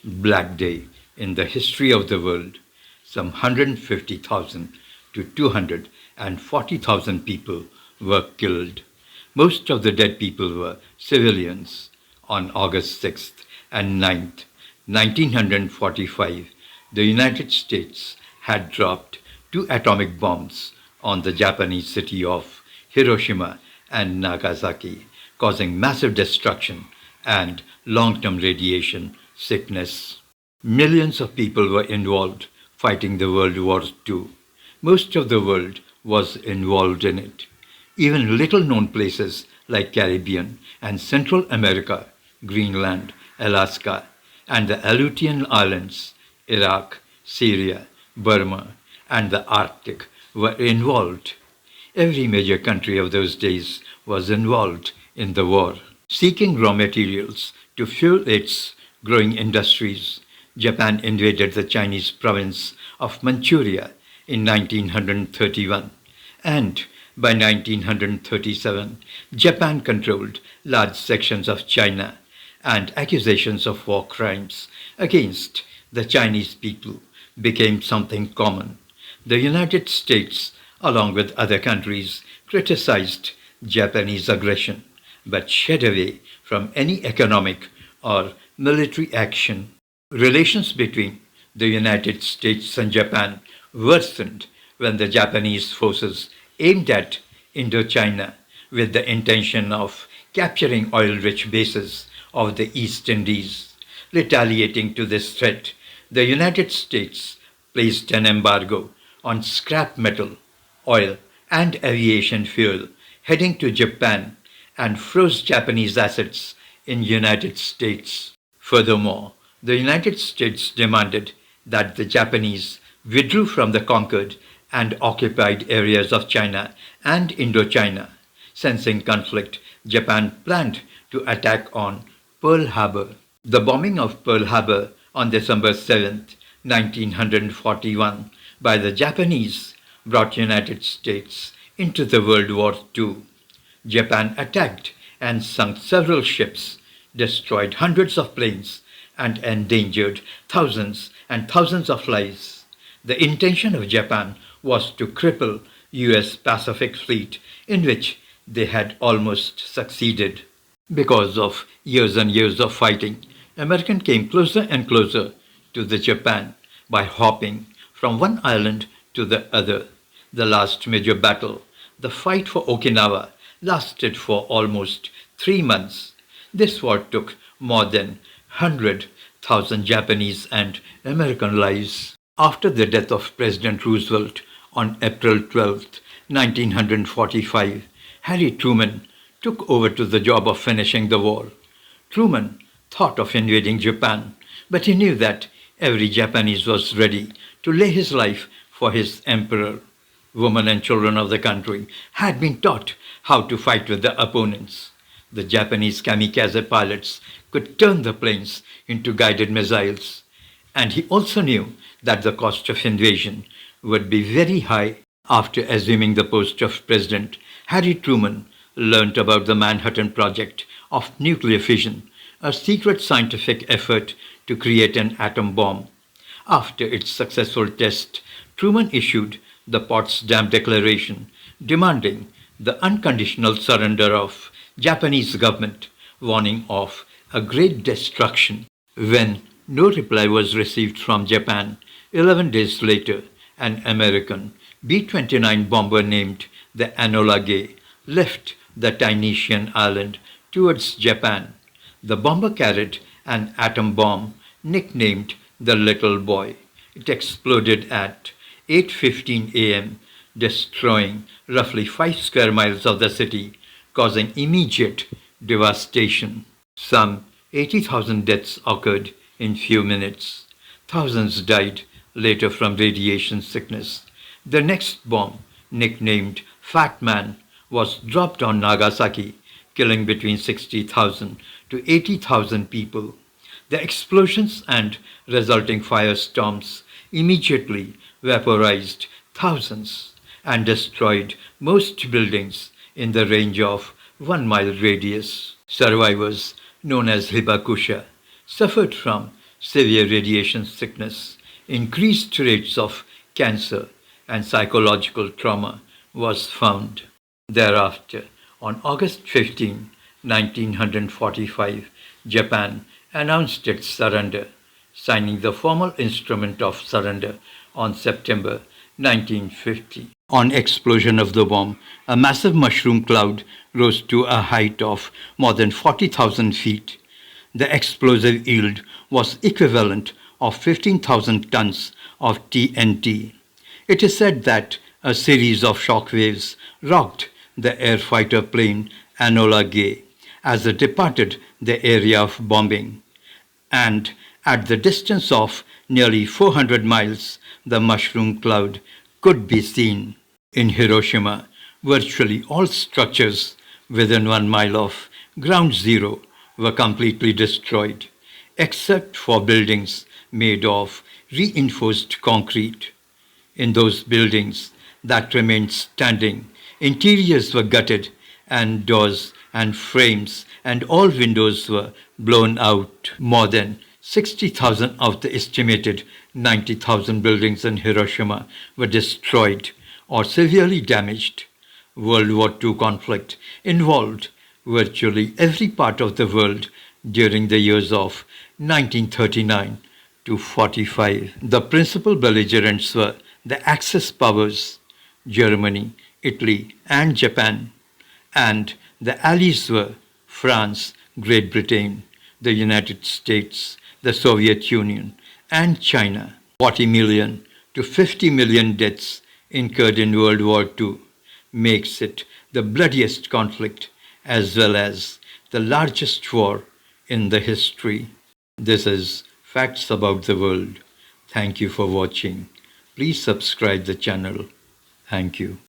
Black Day in the history of the world. Some 150,000 to 240,000 people were killed. Most of the dead people were civilians. On August 6th and 9th, 1945, the United States had dropped two atomic bombs on the Japanese city of Hiroshima and Nagasaki, causing massive destruction and long-term radiation sickness. Millions of people were involved fighting the World War II. Most of the world was involved in it. Even little-known places like Caribbean and Central America, Greenland, Alaska, and the Aleutian Islands, Iraq, Syria, Burma, and the Arctic were involved. Every major country of those days was involved in the war. Seeking raw materials to fuel its growing industries, Japan invaded the Chinese province of Manchuria in 1931, and by 1937, Japan controlled large sections of China, and accusations of war crimes against the Chinese people became something common. The United States, along with other countries, criticized Japanese aggression, but shied away from any economic or military action. Relations between the United States and Japan worsened when the Japanese forces aimed at Indochina with the intention of capturing oil-rich bases of the East Indies. Retaliating to this threat, the United States placed an embargo on scrap metal, oil, and aviation fuel heading to Japan and froze Japanese assets in United States. Furthermore, the United States demanded that the Japanese withdrew from the conquered and occupied areas of China and Indochina. Sensing conflict, Japan planned to attack on Pearl Harbor. The bombing of Pearl Harbor on December 7, 1941 by the Japanese brought United States into the World War II. Japan attacked and sunk several ships, destroyed hundreds of planes, and endangered thousands and thousands of lives. The intention of Japan was to cripple US Pacific Fleet, in which they had almost succeeded. Because of years and years of fighting, America came closer and closer to the Japan by hopping from one island to the other. The last major battle, the fight for Okinawa, lasted for almost 3 months. This war took more than 100,000 Japanese and American lives. After the death of President Roosevelt on April 12, 1945, Harry Truman took over to the job of finishing the war. Truman thought of invading Japan, but he knew that every Japanese was ready to lay his life for his emperor. Women and children of the country had been taught how to fight with the opponents. The Japanese kamikaze pilots could turn the planes into guided missiles, and he also knew that the cost of invasion would be very high. After assuming the post of president, Harry Truman learned about the Manhattan Project of nuclear fission, a secret scientific effort to create an atom bomb. After its successful test, Truman issued the Potsdam Declaration, demanding the unconditional surrender of Japanese government, warning of a great destruction. When no reply was received from Japan, 11 days later, an American B-29 bomber named the Enola Gay left the Tainitian island towards Japan. The bomber carried an atom bomb nicknamed the Little Boy. It exploded at 8:15 a.m., destroying roughly 5 square miles of the city, causing immediate devastation. Some 80,000 deaths occurred in few minutes. Thousands died later from radiation sickness. The next bomb, nicknamed Fat Man, was dropped on Nagasaki, killing between 60,000 to 80,000 people. The explosions and resulting firestorms immediately vaporized thousands and destroyed most buildings in the range of 1 mile radius. Survivors, known as Hibakusha, suffered from severe radiation sickness, increased rates of cancer, and psychological trauma was found. Thereafter, on August 15, 1945, Japan announced its surrender, signing the formal instrument of surrender on September 1950. On explosion of the bomb, a massive mushroom cloud rose to a height of more than 40,000 feet. The explosive yield was equivalent of 15,000 tons of TNT. It is said that a series of shock waves rocked the air fighter plane Enola Gay as it departed the area of bombing, and at the distance of nearly 400 miles, the mushroom cloud could be seen. In Hiroshima, virtually all structures within 1 mile of ground zero were completely destroyed, except for buildings made of reinforced concrete. In those buildings that remained standing, interiors were gutted, and doors and frames and all windows were blown out. More than 60,000 of the estimated 90,000 buildings in Hiroshima were destroyed or severely damaged. World War II conflict involved virtually every part of the world during the years of 1939 to 45. The principal belligerents were the Axis powers, Germany, Italy, and Japan, and the Allies were France, Great Britain, the United States, the Soviet Union, and China. 40 million to 50 million deaths incurred in World War II makes it the bloodiest conflict as well as the largest war in the history. This is Facts About the World. Thank you for watching. Please subscribe the channel. Thank you.